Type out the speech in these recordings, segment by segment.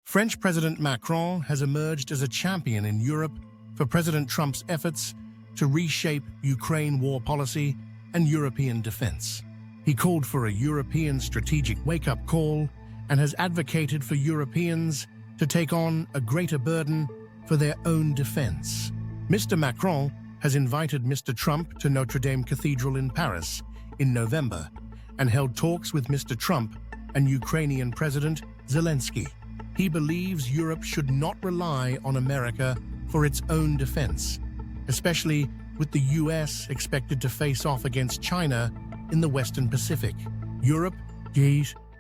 French President Macron has emerged as a champion in Europe for President Trump's efforts to reshape Ukraine war policy and European defense. He called for a European strategic wake-up call and has advocated for Europeans to take on a greater burden for their own defense. Mr. Macron has invited Mr. Trump to Notre Dame Cathedral in Paris in November and held talks with Mr. Trump and Ukrainian President Zelensky. He believes Europe should not rely on America for its own defense, especially with the US expected to face off against China in the Western Pacific. Europe,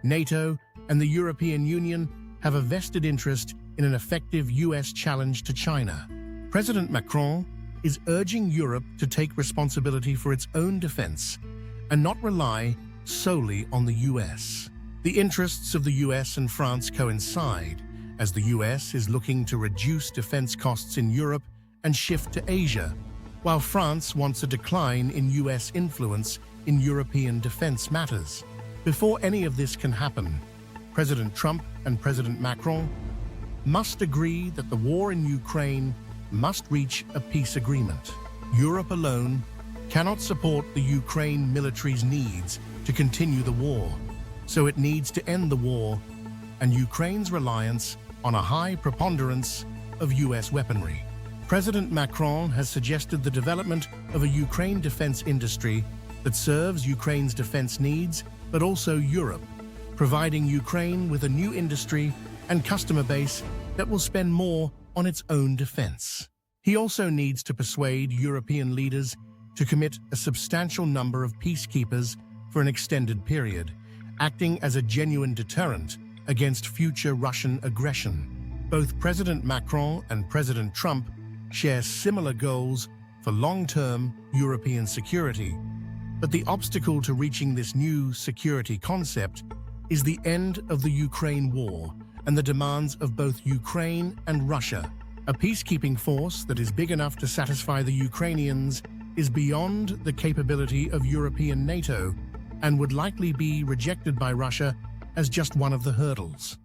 NATO, and the European Union have a vested interest in an effective US challenge to China. President Macron is urging Europe to take responsibility for its own defense and not rely solely on the US. The interests of the US and France coincide, as the US is looking to reduce defense costs in Europe and shift to Asia, while France wants a decline in US influence in European defense matters. Before any of this can happen, President Trump and President Macron must agree that the war in Ukraine must reach a peace agreement. Europe alone cannot support the Ukraine military's needs to continue the war, so it needs to end the war and Ukraine's reliance on a high preponderance of US weaponry. President Macron has suggested the development of a Ukraine defense industry that serves Ukraine's defense needs, but also Europe, providing Ukraine with a new industry and customer base that will spend more on its own defense. He also needs to persuade European leaders to commit a substantial number of peacekeepers for an extended period, acting as a genuine deterrent against future Russian aggression. Both President Macron and President Trump share similar goals for long-term European security, but the obstacle to reaching this new security concept is the end of the Ukraine war and the demands of both Ukraine and Russia. A peacekeeping force that is big enough to satisfy the Ukrainians is beyond the capability of European NATO and would likely be rejected by Russia as just one of the hurdles.